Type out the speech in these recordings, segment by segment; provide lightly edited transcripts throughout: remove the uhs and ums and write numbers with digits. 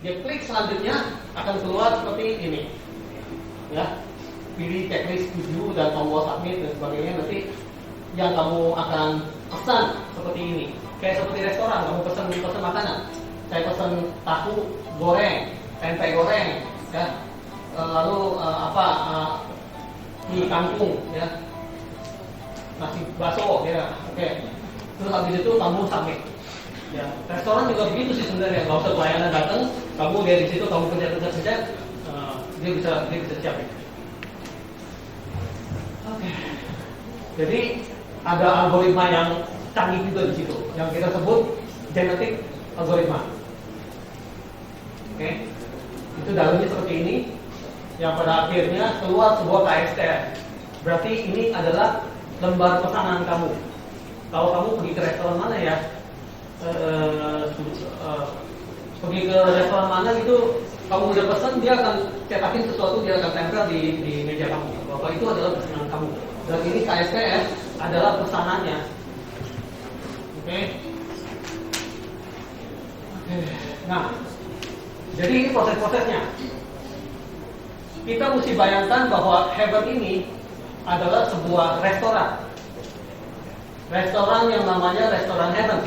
Dia klik selanjutnya akan keluar seperti ini. Ya, pilih checklist tujuh dan tombol submit dan sebagainya. Nanti yang kamu akan pesan seperti ini. Kayak seperti restoran, kamu pesan makanan. Saya pesan tahu goreng, tempe goreng, ya. Lalu mie kangkung, ya. Nasi bakso, ya. Oke. Terus habis itu kamu submit. Ya, restoran juga begitu sih sebenarnya. Nggak usah pelayanan datang, kamu lihat di situ, kamu kerja, dia bisa siapin. Oke. Jadi ada algoritma yang canggih juga di situ, yang kita sebut genetic algoritma. Oke, itu dalamnya seperti ini, yang pada akhirnya keluar sebuah KSTR. Berarti ini adalah lembar pesanan kamu. Kalau kamu pergi ke restoran mana ya? Pergi ke restoran mana itu, kamu udah pesan, dia akan cetakin sesuatu, dia akan tempel di meja kamu. Bahwa itu adalah pesanan kamu. Dan ini KSTR adalah pesanannya. Oke. Nah, jadi ini proses-prosesnya. Kita mesti bayangkan bahwa Heaven ini adalah sebuah restoran. Restoran yang namanya restoran Heaven.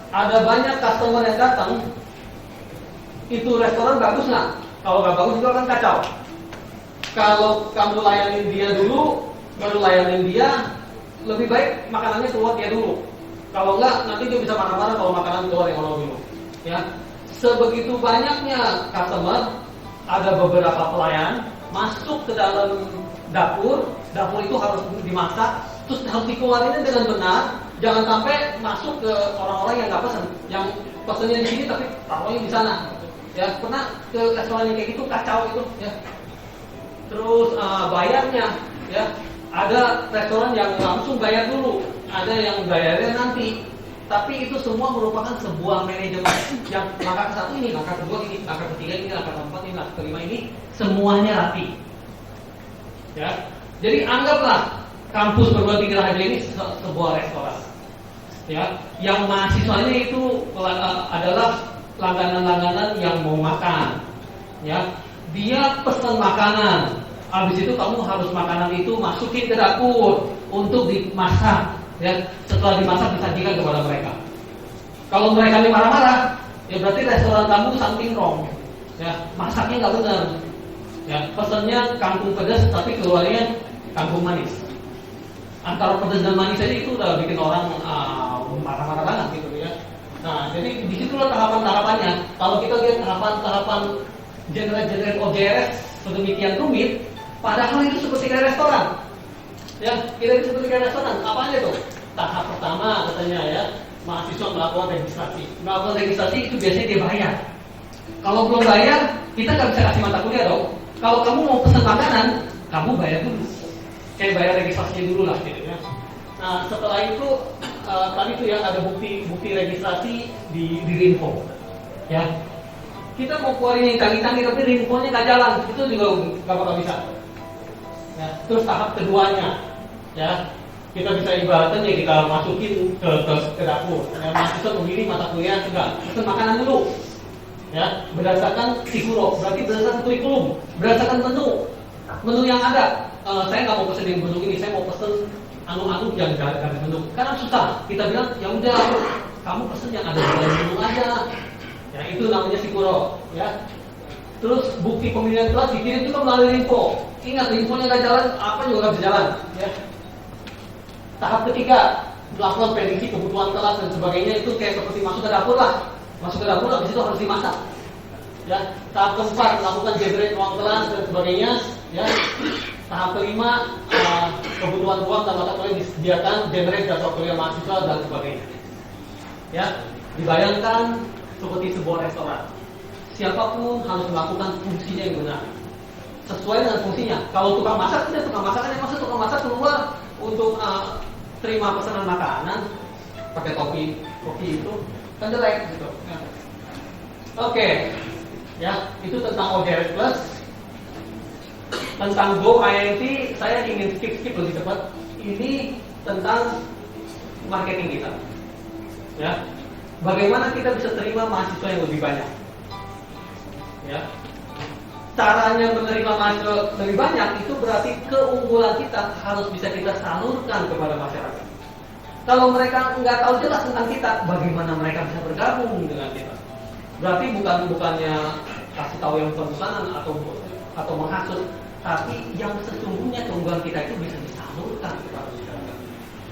Ada banyak customer yang datang. Itu restoran bagus nggak? Kalau nggak bagus juga kan kacau. Kalau kamu layanin dia dulu, baru layanin dia, lebih baik makanannya keluar dia dulu. Kalau enggak, nanti dia bisa marah-marah kalau makanan keluar yang dulu. Ya, sebegitu banyaknya customer, ada beberapa pelayan masuk ke dalam dapur. Dapur itu harus dimasak, terus harus dikeluarinnya dengan benar. Jangan sampai masuk ke orang-orang yang nggak pesan, yang pesannya di sini tapi taruhnya di sana. Ya, pernah ke restoran yang kayak gitu, kacau itu. Ya. Terus bayarnya, ya. Ada restoran yang langsung bayar dulu, ada yang bayarnya nanti. Tapi itu semua merupakan sebuah manajemen yang langkah ke-1 ini, langkah ke-2 ini, langkah ke-3 ini, langkah ke-4 ini, langkah ke-5 ini, semuanya rapi. Ya. Jadi anggaplah kampus perguruan tinggi Raharja ini sebuah restoran. Ya, yang mahasiswanya itu adalah langganan-langganan yang mau makan. Ya, dia pesan makanan. Habis itu kamu harus makanan itu masukin ke dapur untuk dimasak. Ya, setelah dimasak disajikan kepada mereka. Kalau mereka ini marah-marah, ya berarti restoran kamu something wrong. Ya, masaknya nggak benar. Ya, pesannya kangkung pedas tapi keluarnya kangkung manis. Antara pedas dan manis aja itu udah bikin orang marah-marah banget gitu ya. Nah, jadi disitulah tahapan-tahapannya. Kalau kita lihat tahapan-tahapan generate OJRS sedemikian rumit, padahal itu seperti kayak restoran. Ya, kita itu seperti kayak restoran. Apa aja tuh? Tahap pertama katanya ya, mahasiswa melakukan registrasi. Melakukan registrasi itu biasanya dia bayar. Kalau belum bayar, kita nggak bisa kasih mata kuliah dong. Kalau kamu mau pesan makanan, kamu bayar dulu. Kayak bayar registrasinya dulu lah gitu ya. Nah, setelah itu tadi tuh ya ada bukti registrasi di Rinpo. Ya. Kita mau keluarin yang canggih-canggih tapi Rinpo-nya nggak jalan, itu juga nggak bakal bisa. Ya, terus tahap keduanya, ya kita bisa ibaratkan ya kita masukin ke dapur. Ya, mahasiswa memilih mata kuliah enggak, pesan makanan dulu. Ya, berdasarkan Sikuro, berarti berdasarkan kurikulum, berdasarkan menu yang ada. Saya nggak mau pesen yang bentuk ini, saya mau pesen anu-anu yang gak bentuk. Karena susah. Kita bilang ya udah, kamu pesen yang ada di dalam menu aja. Ya itu namanya Sikuro. Ya. Terus bukti pemilihan kelas dikirim juga melalui Rinpo. Ingat, Rinpo-nya nggak jalan, apa juga nggak bisa jalan. Ya. Tahap ketiga, melakukan prediksi kebutuhan kelas dan sebagainya, itu kayak seperti masuk ke dapur lah. Masuk ke dapur, habis itu harus dimasak. Ya. Tahap keempat, melakukan generate ruang kelas dan sebagainya. Ya. Tahap kelima, kebutuhan ruang dan mata kuliah disediakan, generate data kuliah mahasiswa dan sebagainya. Ya, dibayangkan seperti sebuah restoran. Siapapun harus melakukan fungsinya yang benar, sesuai dengan fungsinya. Kalau tukang masak, tidak tukang masak kan yang maksud tukang masak keluar untuk terima pesanan makanan pakai kopi itu kan jelek gitu. Ya. Oke, ya itu tentang OJRS Plus. Tentang Go INT saya ingin skip lebih cepat. Ini tentang marketing kita. Ya. Bagaimana kita bisa terima mahasiswa yang lebih banyak? Ya. Caranya menerima mahasiswa lebih banyak itu berarti keunggulan kita harus bisa kita salurkan kepada masyarakat. Kalau mereka nggak tahu jelas tentang kita, bagaimana mereka bisa bergabung dengan kita? Berarti bukannya kasih tahu yang bukan-bukanan atau menghasut, tapi yang sesungguhnya keunggulan kita itu bisa disalurkan kepada masyarakat.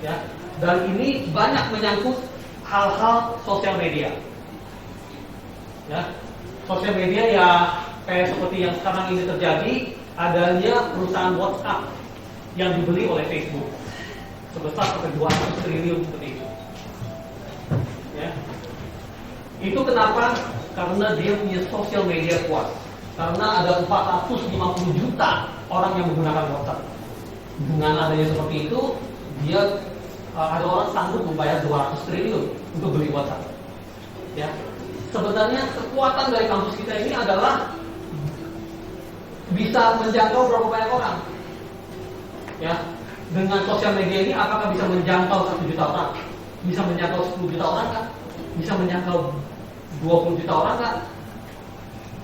Ya. Dan ini banyak menyangkut hal-hal sosial media. Ya. Sosial media ya kayak seperti yang sekarang ini terjadi, adanya perusahaan WhatsApp yang dibeli oleh Facebook sebesar sampai 200 triliun seperti itu. Ya. Itu kenapa? Karena dia punya sosial media kuat. Karena ada 450 juta orang yang menggunakan WhatsApp. Dengan adanya seperti itu, dia ada orang sanggup membayar 200 triliun untuk beli WhatsApp. Ya. Sebenarnya kekuatan dari kampus kita ini adalah bisa menjangkau berapa banyak orang. Ya. Dengan sosial media ini apakah bisa menjangkau 1 juta orang? Bisa menjangkau 10 juta orang kan? Bisa menjangkau 20 juta orang kan?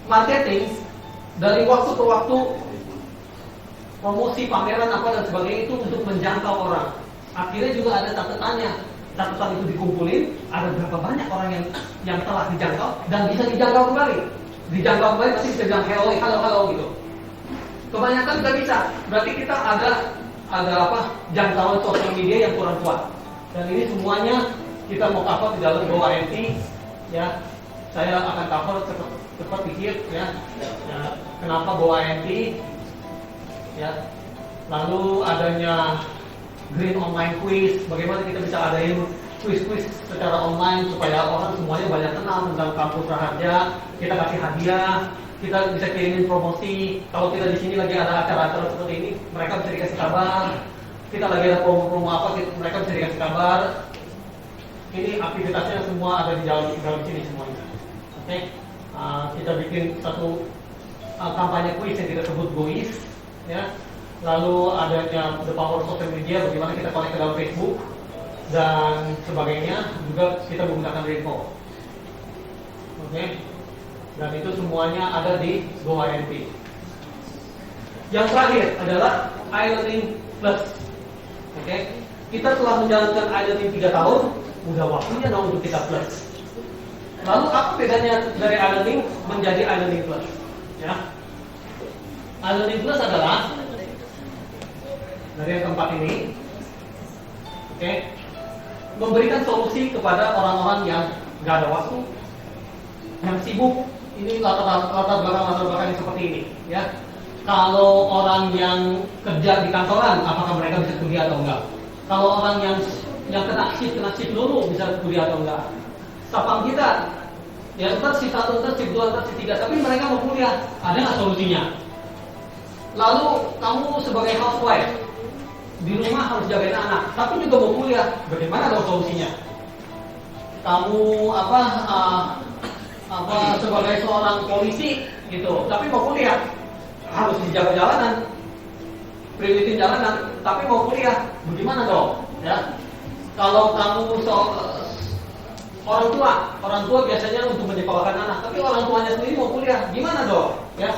Marketing dari waktu ke waktu, promosi, pameran apa dan sebagainya itu untuk menjangkau orang. Akhirnya juga ada catatannya. Catatan itu dikumpulin, ada berapa banyak orang yang telah dijangkau dan bisa dijangkau kembali. Dijangkau kembali pasti bisa bilang halo gitu. Kebanyakan nggak bisa. Berarti kita ada jangkauan sosial media yang kurang kuat. Dan ini semuanya kita mau cover di dalam GoINT. Ya, saya akan cover cepat dikit ya. Kenapa GoINT? Ya. Lalu adanya Green Online Quiz, bagaimana kita bisa adain quiz-quiz secara online supaya orang semuanya banyak kenal tentang kampus Raharja. Kita kasih hadiah, kita bisa kirimin promosi. Kalau kita di sini lagi ada acara-acara seperti ini, mereka bisa dikasih kabar. Kita lagi ada promo-promo apa, mereka bisa dikasih kabar. Ini aktivitasnya semua ada di dalam sini semuanya. Oke, kita bikin satu kampanye quiz yang kita sebut GoIS, ya. Lalu adanya the power of social media, bagaimana kita connect ke dalam Facebook dan sebagainya, juga kita menggunakan Rainbow. Oke. Dan itu semuanya ada di GoINT. Yang terakhir adalah iLearning Plus. Oke. Kita telah menjalankan iLearning 3 tahun, udah waktunya dong untuk kita plus. Lalu apa bedanya dari iLearning menjadi iLearning Plus? Ya. iLearning Plus adalah dari yang keempat ini, oke, memberikan solusi kepada orang-orang yang nggak ada waktu, yang sibuk. Ini latar belakang seperti ini, ya. Kalau orang yang kerja di kantoran, apakah mereka bisa kuliah atau enggak? Kalau orang yang kena shift dulu bisa kuliah atau enggak? Sapam kita, ya ntar shift 1, ntar shift 2, ntar shift 3, tapi mereka mau kuliah, ada nggak solusinya? Lalu kamu sebagai housewife di rumah harus jagain anak, tapi juga mau kuliah. Bagaimana dong solusinya? Kamu sebagai seorang polisi gitu, tapi mau kuliah, harus dijaga jalanan, prioritin jalanan, tapi mau kuliah. Bagaimana dong? Ya, kalau kamu orang tua biasanya untuk menyekolahkan anak, tapi orang tuanya sendiri mau kuliah, gimana dong? Ya,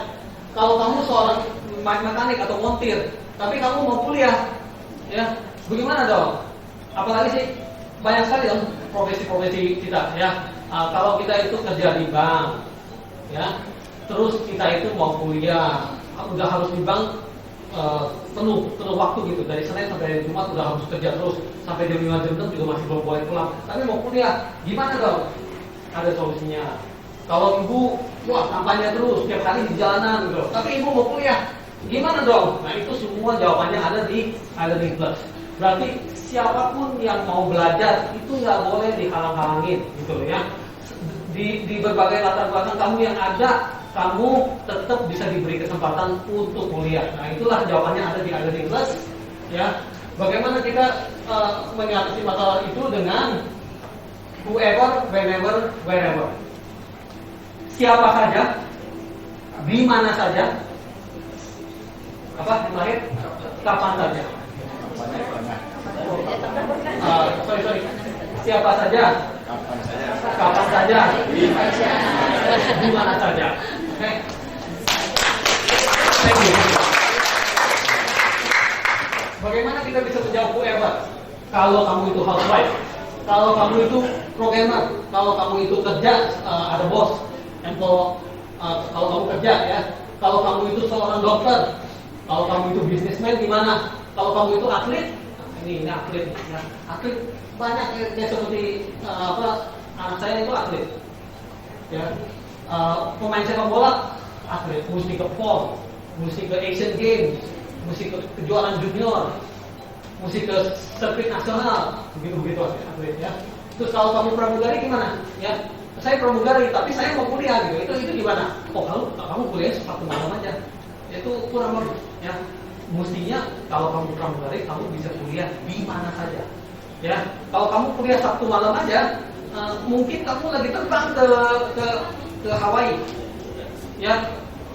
kalau kamu seorang mekanik atau montir, tapi kamu mau kuliah. Ya, bagaimana dong? Apalagi sih banyak sekali dong profesi-profesi kita, ya. Kalau kita itu kerja di bank, ya, terus kita itu mau kuliah, udah harus di bank penuh waktu gitu, dari Senin sampai Jumat udah harus kerja terus sampai jam 5 jam 6 juga masih belum boleh pulang. Tapi mau kuliah, gimana dong? Ada solusinya. Kalau ibu, kampanye terus tiap hari di jalanan gitu, tapi ibu mau kuliah, gimana dong? Nah itu semua jawabannya ada di iLearning Plus. Berarti siapapun yang mau belajar itu nggak boleh dihalang-halangin, gitu ya. Di berbagai latar belakang kamu yang ada, kamu tetap bisa diberi kesempatan untuk kuliah. Nah itulah jawabannya ada di iLearning Plus. Ya, bagaimana kita mengatasi masalah itu dengan whoever, whenever, wherever. Siapa saja, di mana saja. Apa yang lahir? Kapan saja? Sorry. Siapa saja? Kapan saja? Di mana saja? Oke? Thank you. Bagaimana kita bisa menjawab whoever? Kalau kamu itu housewife, kalau kamu itu programmer, kalau kamu itu kerja, ada bos, kalau kamu kerja ya, kalau kamu itu seorang dokter, kalau kamu itu bisnismen gimana? Kalau kamu itu atlet, ini atlet, ya. Atlet banyak ya seperti anak saya itu atlet, ya. Pemain sepak bola atlet, mesti ke PON, mesti ke Asian Games, mesti ke kejuaraan junior, mesti ke sirkuit nasional, begitu atlet ya. Terus kalau kamu pramugari gimana? Ya, saya pramugari tapi saya mau kuliah gitu. Itu gimana? Oh kamu kuliah satu malam aja. Itu kurang bagus ya. Mestinya kalau kamu pramugari kamu bisa kuliah di mana saja. Ya, kalau kamu kuliah Sabtu malam aja, mungkin kamu lagi terbang ke Hawaii. Ya,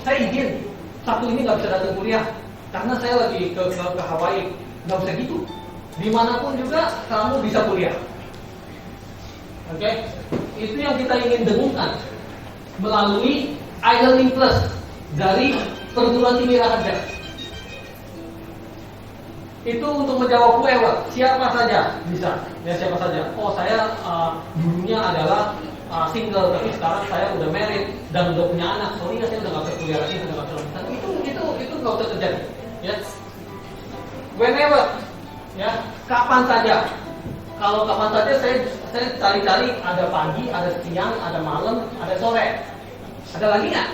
saya izin Sabtu ini nggak bisa datang kuliah karena saya lagi ke Hawaii. Nggak usah gitu. Dimanapun juga kamu bisa kuliah. Oke, itu yang kita ingin dengungkan melalui iLearning Plus dari perguruan tinggi Raharja. Itu untuk menjawab whoever, siapa saja bisa, ya siapa saja. Oh saya dulunya adalah single, tapi sekarang saya udah married dan udah punya anak. Sorry ya saya udah nggak bisa kuliah lagi, udah nggak bisa lanjutkan. Itu nggak usah terjadi. Ya, whenever, ya kapan saja. Kalau kapan saja saya cari-cari, ada pagi, ada siang, ada malam, ada sore. Ada lagi nggak?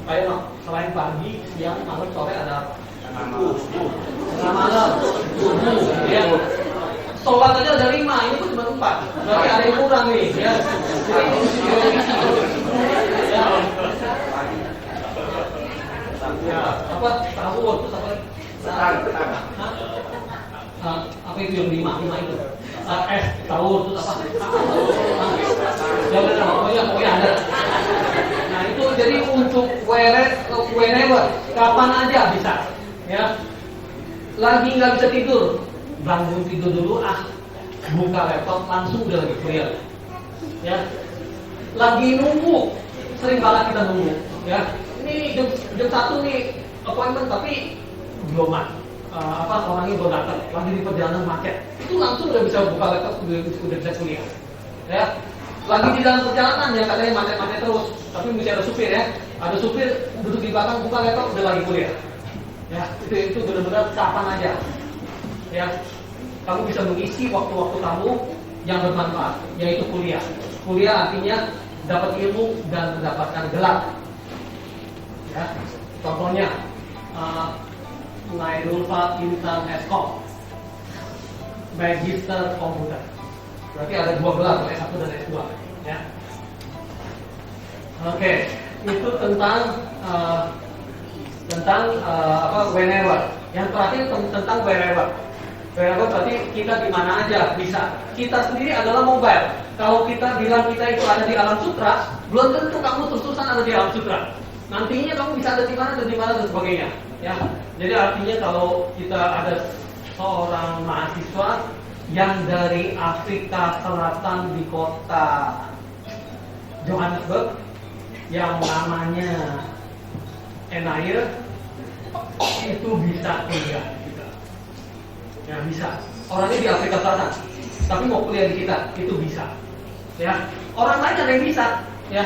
Ayo no, selain pagi, siang, malam, sore ada apa? Tengah malam, ya. Sholat aja ada 5, ini pun cuma 4. Berarti ada yang kurang nih, ya. Ya, apa? Sahur, terus apa? Apa itu yang 5 itu? Sahur, terus apa? Jangan pokoknya ada. Nah itu jadi untuk whenever, kapan aja bisa, ya. Lagi nggak bisa tidur, bangun tidur dulu, buka laptop langsung udah lagi kuliah, ya. Lagi nunggu, sering banget kita nunggu, ya. Ini jam 1 nih appointment tapi belum orangnya belum datang, lagi di perjalanan macet, itu langsung udah bisa buka laptop, udah bisa kuliah, ya. Lagi di dalam perjalanan ya katanya macet-macet terus, tapi mesti ada supir ya, ada supir duduk di belakang buka laptop udah lagi kuliah, ya. Itu benar-benar kapan aja, ya. Kamu bisa mengisi waktu-waktu kamu yang bermanfaat, yaitu kuliah. Kuliah artinya dapat ilmu dan mendapatkan gelar, ya. Contohnya Naidulfa Insan Eskom, Magister Komputer. Berarti ada 2 gelar, S1 dan S2, ya. Oke, itu tentang whenever. Yang terakhir tentang wherever. Wherever berarti kita di mana aja bisa. Kita sendiri adalah mobile. Kalau kita bilang kita itu ada di alam sutra, belum tentu kamu terus-terusan ada di alam sutra. Nantinya kamu bisa ada di mana dan sebagainya, ya. Jadi artinya kalau kita ada seorang mahasiswa yang dari Afrika Selatan di kota Johannesburg yang namanya Enair, itu bisa kuliah kita. Ya bisa. Orangnya di Afrika Selatan, tapi mau kuliah di kita, itu bisa. Ya. Orang lain ada yang bisa. Ya.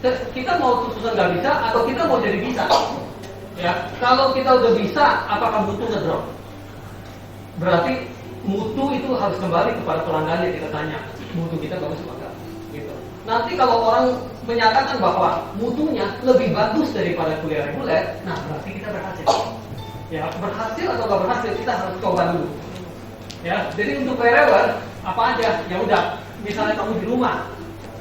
Kita mau terus-terusan nggak bisa atau kita mau jadi bisa. Ya. Kalau kita udah bisa, apakah mutu ngedrop? Berarti mutu itu harus kembali kepada pelanggannya, kita tanya mutu kita bagus apa enggak gitu. Nanti kalau orang menyatakan bahwa mutunya lebih bagus daripada kuliah reguler, nah berarti kita berhasil. Ya, berhasil atau nggak berhasil kita harus coba dulu. Ya, jadi untuk wherever apa aja, ya udah. Misalnya kamu di rumah,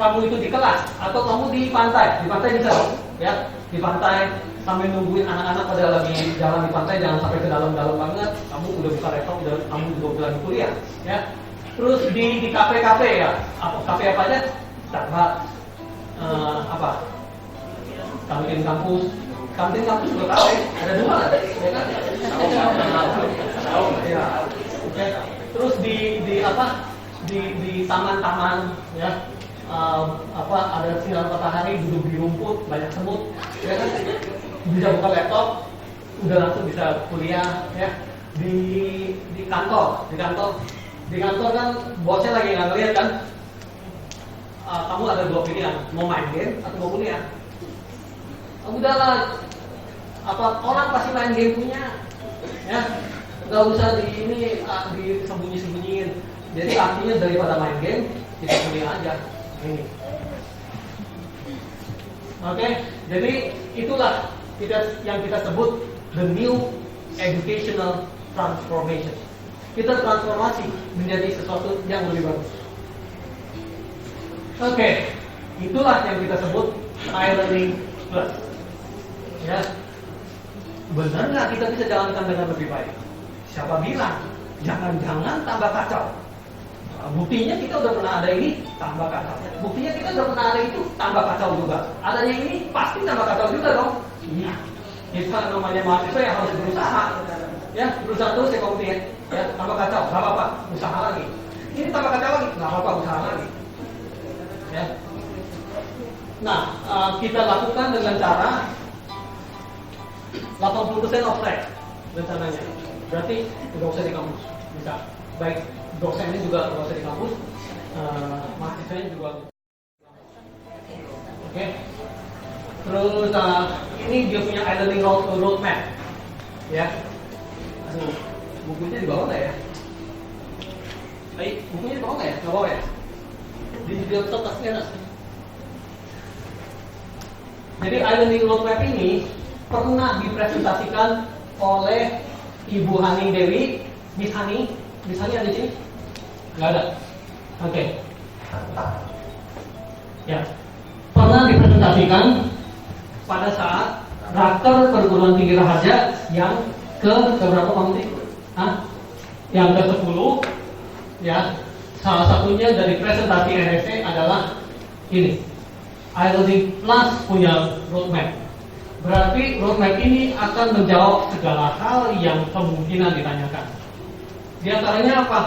kamu itu di kelas atau kamu di pantai bisa, ya di pantai sambil nungguin anak-anak pada lagi jalan di pantai, jangan sampai ke dalam-dalam banget. Kamu udah buka laptop, kamu juga lagi kuliah, ya. Terus di kafe-kafe ya, kafe apa aja? Starbucks, kantin kampus juga kafe, ada 2 lah, ya kan? Ya. Oke. Terus di taman-taman, ya. ada sinar matahari, duduk di rumput, banyak semut, ya kan? Bisa buka laptop, udah langsung bisa kuliah, ya. Di kantor kan bosnya lagi nggak ngeliat kan? Kamu ada dua pilihan, mau main game atau mau kuliah. Udahlah, orang pasti main game punya, ya. Nggak usah disembunyi-sembunyiin. Jadi artinya daripada main game, kita kuliah aja. Ini. Oke, jadi itulah yang kita sebut the new educational transformation. Kita transformasi menjadi sesuatu yang lebih bagus. Oke, itulah yang kita sebut iLearning Plus. Ya, benar nggak kita bisa jalankan dengan lebih baik? Siapa bilang? Jangan-jangan tambah kacau. Buktinya kita udah pernah ada ini, tambah kacau. Buktinya kita udah pernah ada itu, tambah kacau juga. Adanya ini pasti tambah kacau juga dong. Iya. Kita namanya mahasiswa yang harus berusaha. Ya, berusaha terus ya kompeten. Ya, tambah kacau, nggak apa-apa, usaha lagi. Ini tambah kacau lagi, nggak apa-apa, usaha lagi. Ya. Nah, kita lakukan dengan cara 80% offsite rencananya. Berarti nggak usah di kampus, bisa. Baik dosennya juga nggak usah di kampus, mahasiswanya juga. Oke. Terus ini dia punya iLearning roadmap, ya. Aduh, bukunya di bawah nggak ya? Baik, bukunya di bawah nggak ya? Nggak bawa ya? Di laptop pasti ada. Jadi iLearning roadmap ini pernah dipresentasikan oleh Ibu Hani Dewi, Miss Hani ada di sini? Nggak ada. Oke. Ya, pernah dipresentasikan pada saat Raktor Perguruan Tinggi Raharja yang ke berapa nanti? Yang ke-10. Ya, salah satunya dari presentasi RSC adalah ini. iLearning Plus punya roadmap. Berarti roadmap ini akan menjawab segala hal yang kemungkinan ditanyakan. Di antaranya apa?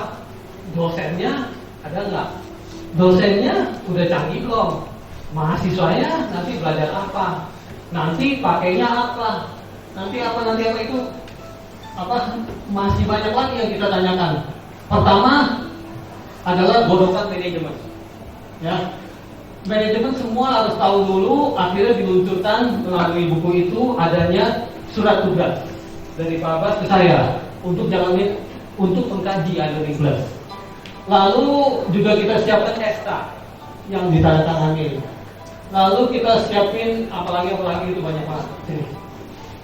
Dosennya ada nggak? Dosennya udah canggih belum? Mahasiswanya nanti belajar apa? Nanti pakainya apa? Nanti apa itu? Masih banyak lagi yang kita tanyakan. Pertama adalah godokan manajemen. Ya. Manajemen semua harus tahu dulu, akhirnya diluncurkan melalui buku itu adanya surat tugas dari Pak Abbas ke saya untuk mengkaji iLearning Plus. Lalu juga kita siapkan SK yang ditandatangani. Lalu kita siapin apalagi itu banyak banget. Sini,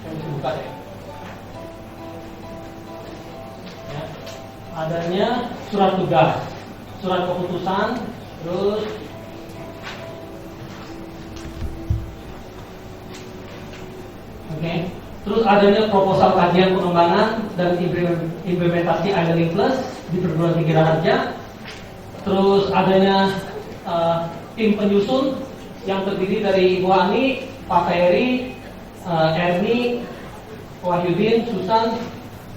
saya bisa buka deh. Ya. Adanya surat tugas, surat keputusan, terus terus adanya proposal kajian pengembangan dan implementasi iLearning Plus di perguruan tinggi Raharja. Terus adanya tim penyusun yang terdiri dari Ibu Ani, Pak Ferry, Erni, Wahyudin, Susan.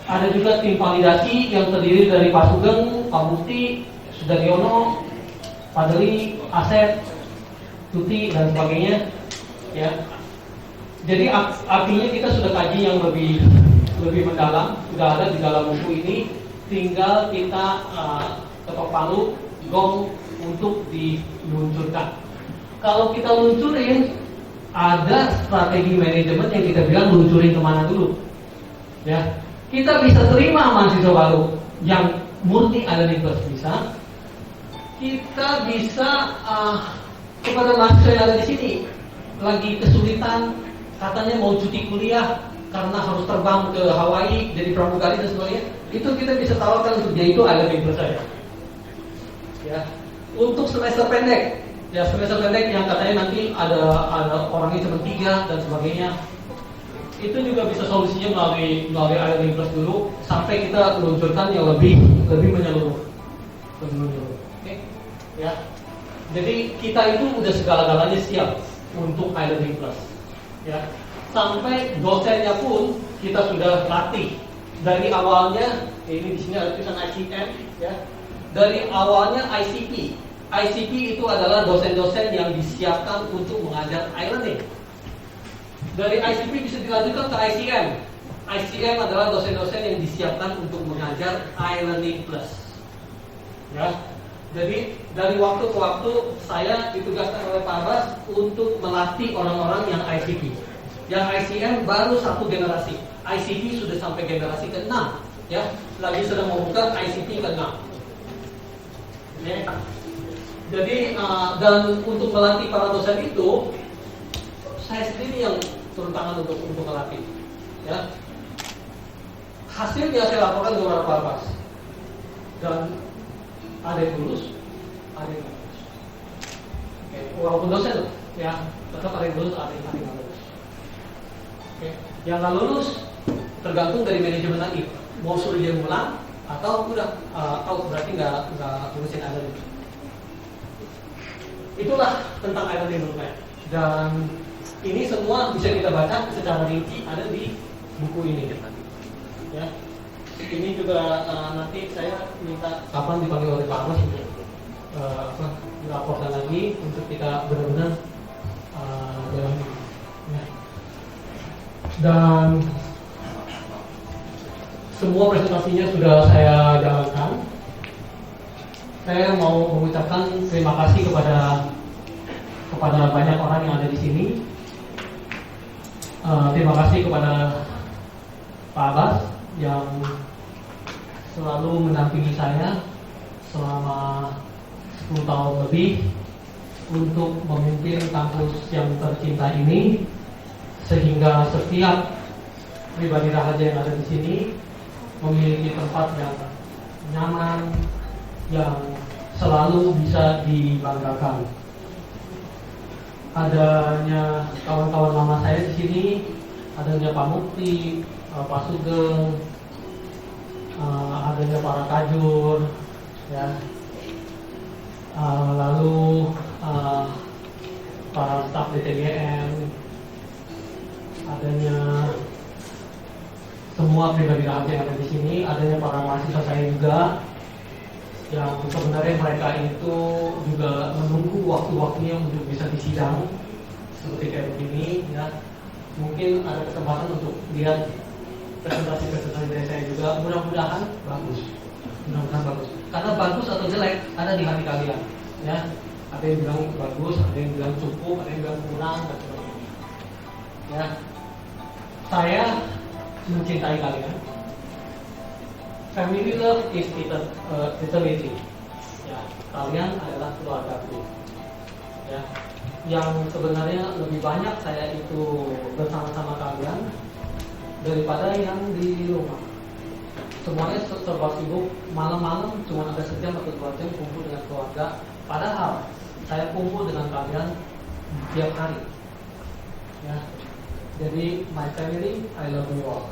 Ada juga tim validasi yang terdiri dari Pak Sugeng, Pak Mufti, Sudaryono, Pak Deli, Asep, Tuti dan sebagainya. Ya. Jadi artinya kita sudah kaji yang lebih mendalam, sudah ada di dalam buku ini. Tinggal kita ketok palu, gong untuk diluncurkan. Kalau kita luncurin, ada strategi manajemen yang kita bilang luncurin kemana dulu. Ya, kita bisa terima mahasiswa baru yang murni iLearning Plus bisa. Kita bisa kepada mahasiswa yang ada di sini lagi kesulitan. Katanya mau cuti kuliah karena harus terbang ke Hawaii jadi pramugari dan sebagainya. Itu kita bisa tawarkan untuk dia itu iLearning Plus saja. Ya, untuk semester pendek, yang katanya nanti ada orangnya cuma 3 dan sebagainya. Itu juga bisa solusinya melalui iLearning Plus dulu sampai kita luncurkan yang lebih menyeluruh. Oke, ya. Jadi kita itu udah segala-galanya siap untuk iLearning Plus. Ya, sampai dosennya pun kita sudah latih dari awalnya. Ini di sini ada tulisan ICM, ya. Dari awalnya ICP, ICP itu adalah dosen-dosen yang disiapkan untuk mengajar e-learning. Dari ICP bisa dilanjutkan ke ICM. ICM adalah dosen-dosen yang disiapkan untuk mengajar e-learning plus. Ya, jadi dari waktu ke waktu saya ditugaskan oleh Pak Abbas untuk melatih orang-orang yang ICP. Yang ICM baru satu generasi. ICP sudah sampai generasi ke-6. Ya, lagi sedang membuka ICP ke-6. Ya. Jadi dan untuk melatih para dosen itu, saya sendiri yang turun tangan untuk melatih. Ya. Hasilnya saya laporkan kepada Pak Abbas. Dan ada yang lulus, ada yang lulus. Oke, walaupun dosen loh, ya tetap ada yang lulus, ada yang nggak lulus. Oke, yang nggak lulus tergantung dari manajemen lagi. Mau suruh dia ngulang atau udah out, berarti nggak lulusin e-learning. Itulah tentang e-learning menurut saya. Dan ini semua bisa kita baca secara rinci ada di buku ini. Ya. Ini juga nanti saya minta kapan dipanggil oleh Pak Abbas untuk dilaporkan lagi untuk kita benar-benar dalam ya. Dan semua presentasinya sudah saya jalankan. Saya mau mengucapkan terima kasih kepada banyak orang yang ada di sini. Terima kasih kepada Pak Abbas yang selalu mendampingi saya selama 10 tahun lebih untuk memimpin kampus yang tercinta ini, sehingga setiap pribadi rahaja yang ada di sini memiliki tempat yang nyaman, yang selalu bisa dibanggakan. Adanya kawan-kawan lama saya di sini, adanya Pak Mukti, Pak Sugeng, adanya para kajur, ya, lalu para staf DTGM, adanya semua pribadi rahaja yang ada di sini, adanya para mahasiswa saya juga, yang sebenarnya mereka itu juga menunggu waktu-waktunya untuk bisa disidang seperti kayak begini, ya. Mungkin ada kesempatan untuk lihat presentasi dari saya juga. Mudah-mudahan bagus, karena bagus atau jelek ada di hati kalian, ya. Ada yang bilang bagus, ada yang bilang cukup, ada yang bilang kurang, dan sebagainya. Ya, saya mencintai kalian. Family love is eternity. Ya, kalian adalah keluargaku. Ya, yang sebenarnya lebih banyak saya itu bersama-sama kalian daripada yang di rumah. Semuanya serba sibuk, malam-malam cuma ada sejam atau 2 jam kumpul dengan keluarga. Padahal saya kumpul dengan kalian tiap hari. Ya, jadi my family, I love you all.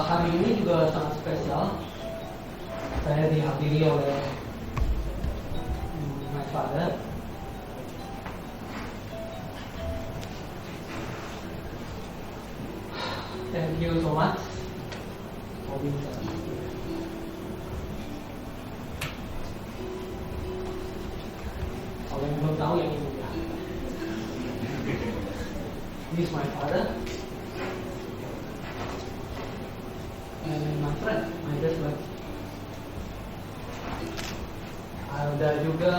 Hari ini juga sangat spesial. Saya dihadiri oleh my father. Thank you so much. Kalau yang belum tahu yang ini ya. This is my father. And my friend, my best friend. Ada juga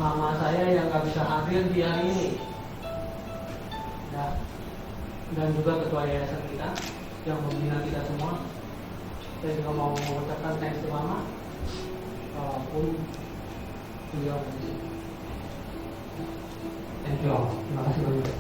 mama saya yang gak bisa hadir di hari ini. Ya. Dan juga ketua yayasan kita yang membina kita semua. Saya juga mau mengucapkan thanks to mama, walaupun beliau di sini. Thank you all. Terima kasih banyak.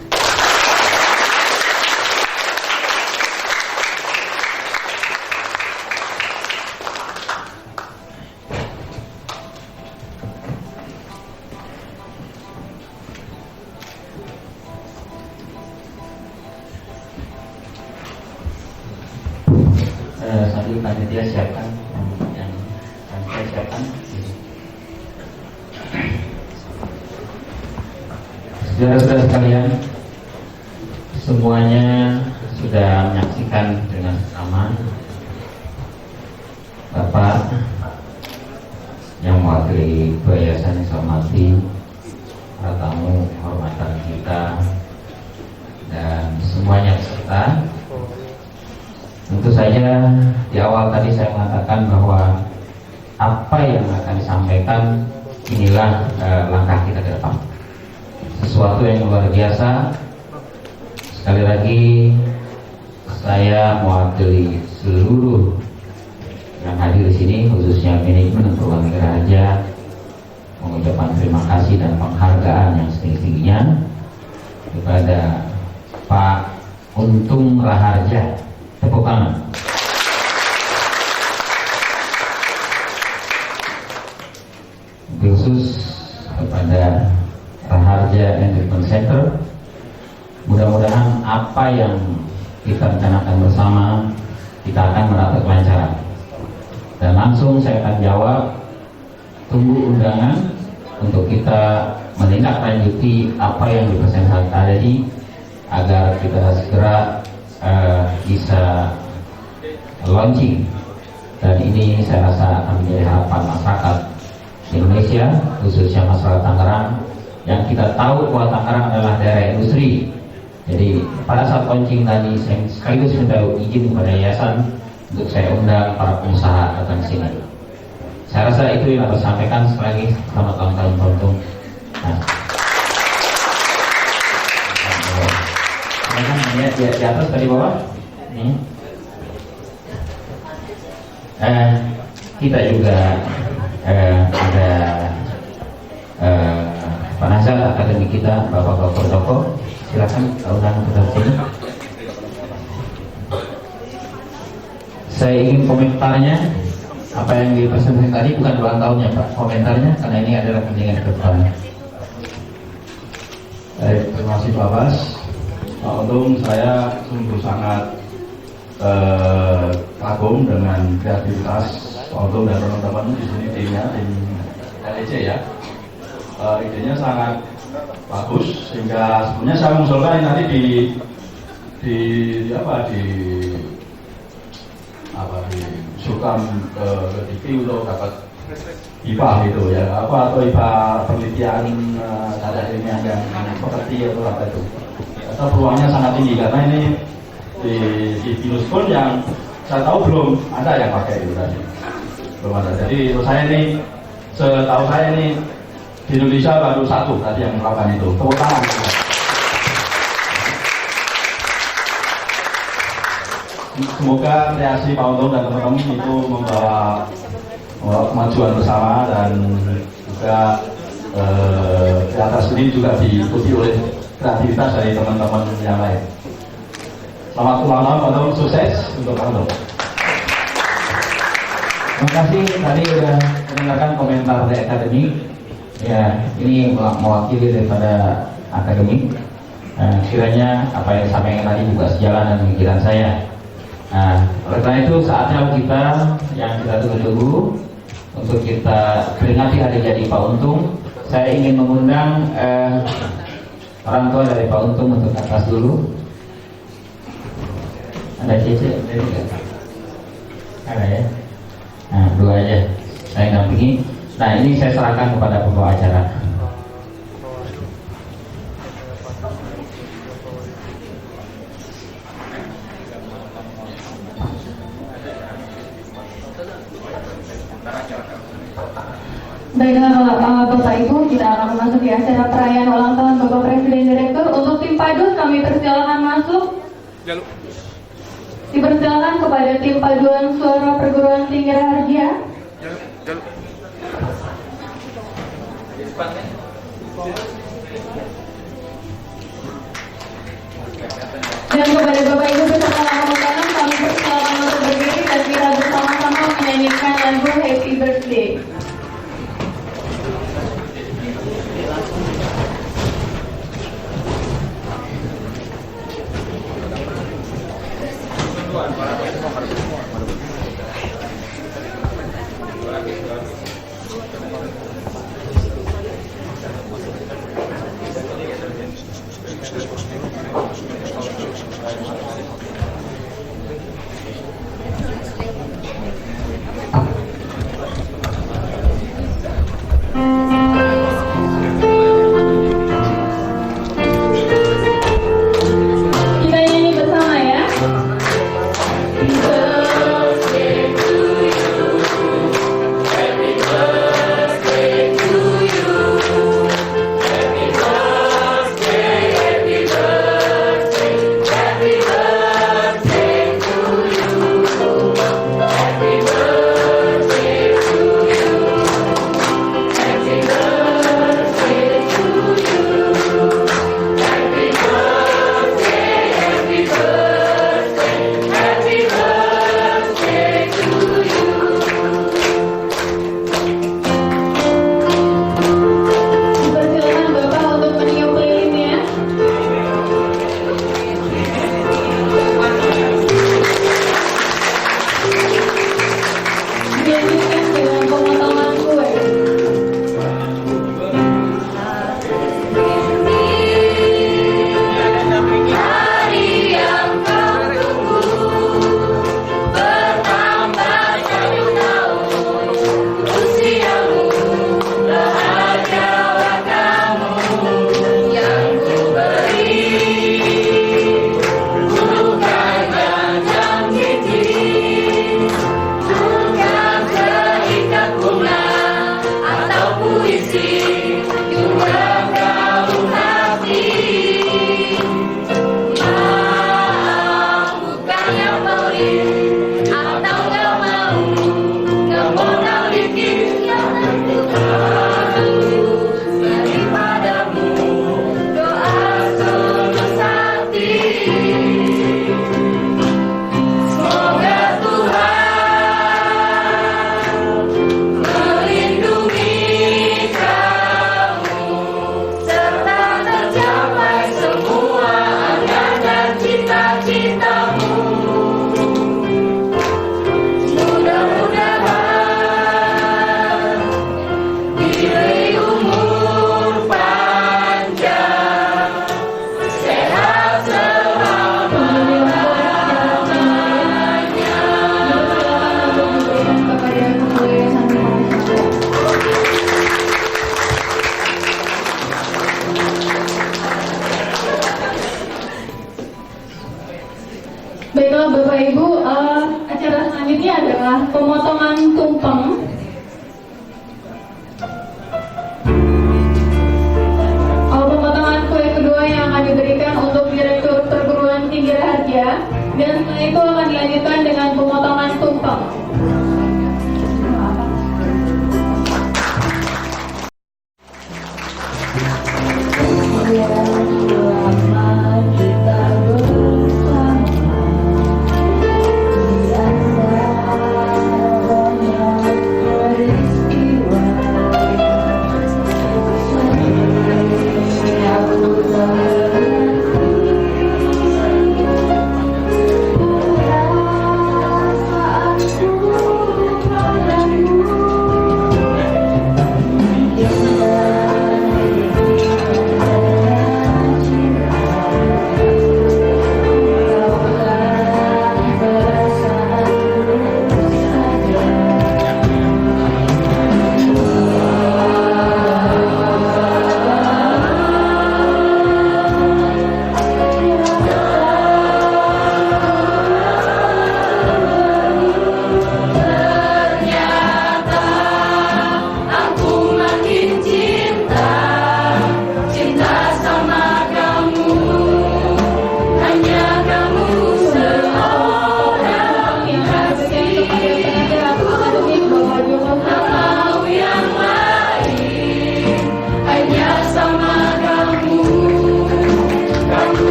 Satu panitia siapkan yang saya siapkan. Saudara-saudara sekalian, semuanya sudah menyaksikan dengan aman Bapak mewakili yayasan yang saya hormati, para tamu kehormatan kita, dan semuanya peserta. Tentu saja di awal tadi saya mengatakan bahwa apa yang akan disampaikan inilah langkah kita ke depan. Sesuatu yang luar biasa. Sekali lagi saya mewakili seluruh yang hadir di sini, khususnya manajemen Perguruan Tinggi Raharja, mengucapkan terima kasih dan penghargaan yang setinggi-tingginya kepada Pak Untung Raharja. Tepuk tangan. Khusus kepada Raharja Entertainment Center, mudah-mudahan apa yang kita rencanakan bersama kita akan mendapat kelancaran. Dan langsung saya akan jawab, tunggu undangan untuk kita menindaklanjuti apa yang dipresentasikan tadi agar kita segera bisa launching. Dan ini saya rasa akan menjadi harapan masyarakat Indonesia, khususnya masyarakat Tangerang, yang kita tahu bahwa Tangerang adalah daerah industri. Jadi pada saat launching tadi saya sekaligus minta izin kepada yayasan untuk saya undang para pengusaha datang ke sini. Saya rasa itu yang harus sampaikan. Sekali lagi selamat ulang tahun Pak Untung. Nah, di atas tadi bawah ini. Kita juga ada penasihat akademik kita Bapak Dr. Joko. Silakan undang ke sini. Saya ingin komentarnya apa yang dipresentasikan tadi, bukan ulang tahunnya Pak, komentarnya, karena ini adalah kepentingan ke depan. Baik, terima kasih Pak Bas. Pak Untung, saya sungguh sangat kagum dengan kreativitas Pak Untung dan teman-teman di sini, tim LEC ya. Idenya sangat bagus, sehingga sebenarnya saya mengusulkan nanti di sultan ke TV untuk dapat IPA gitu ya, atau IPA penelitian data ilmiah yang pekerti atau apa itu. Atau peluangnya sangat tinggi karena ini di BINUS pun yang saya tahu belum ada yang pakai itu tadi, belum ada. Jadi setahu saya ini di Indonesia baru satu tadi yang melakukan itu. Tepuk tangan. Semoga kreasi Pak Untung dan teman-teman itu membawa kemajuan bersama, dan juga di atas ini juga diikuti oleh kreativitas dari teman-teman yang lain. Selamat ulang tahun Pak Untung, sukses untuk Pak Untung. Terima kasih, tadi sudah mendengarkan komentar dari akademik. Ya, ini mewakili daripada akademik. Kiranya apa yang disampaikan tadi juga sejalan dengan pemikiran saya. Nah, oleh karena itu saatnya kita yang kita tunggu-tunggu untuk kita peringati hari jadi Pak Untung. Saya ingin mengundang orang tua dari Pak Untung untuk atas dulu. Ada Cece? Ada ya? Nah, dua aja. Saya dampingi. Nah, ini saya serahkan kepada pembawa acara. Baiklah Bapak Ibu, kita akan memasuki acara perayaan ulang tahun Bapak Presiden Direktur. Untuk tim Padus kami persilakan masuk. Dipersilakan kepada tim Paduan Suara Perguruan Tinggi Raharja. Dan kepada Bapak Ibu beserta tamu-tamu kami persilakan untuk berdiri dan kita bersama-sama menyanyikan lagu Happy Birthday. Dan setelah itu akan dilanjutkan dengan pemotongan tumpeng.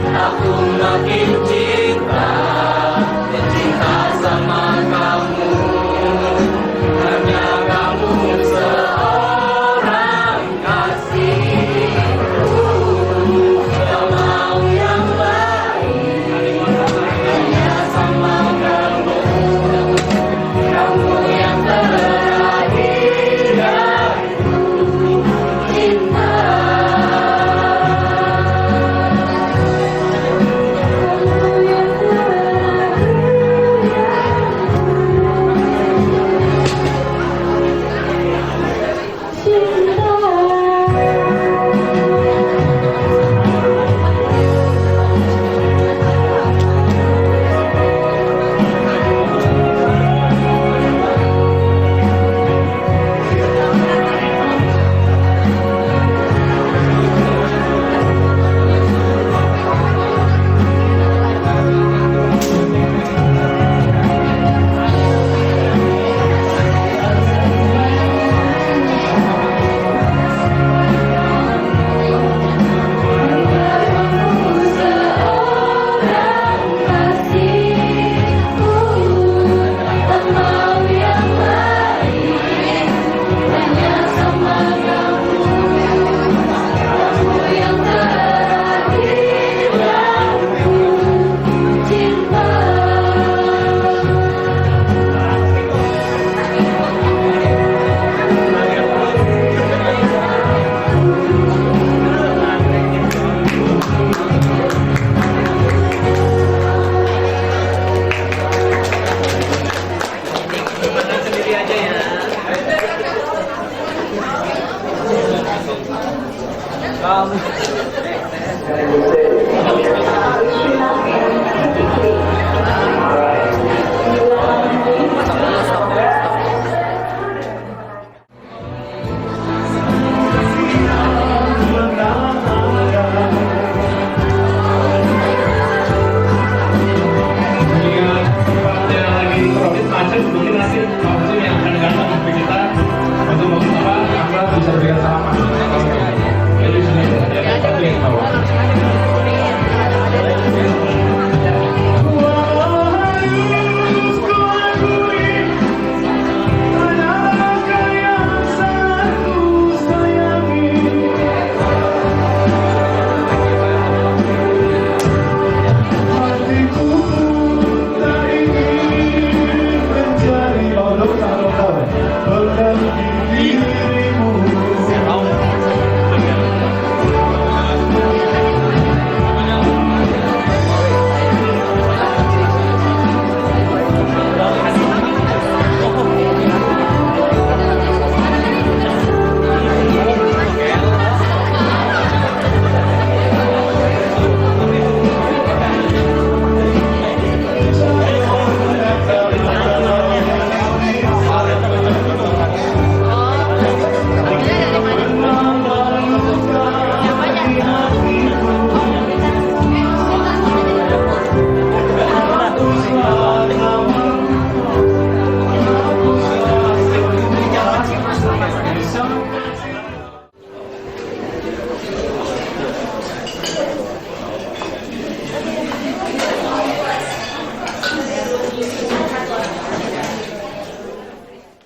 Aku makin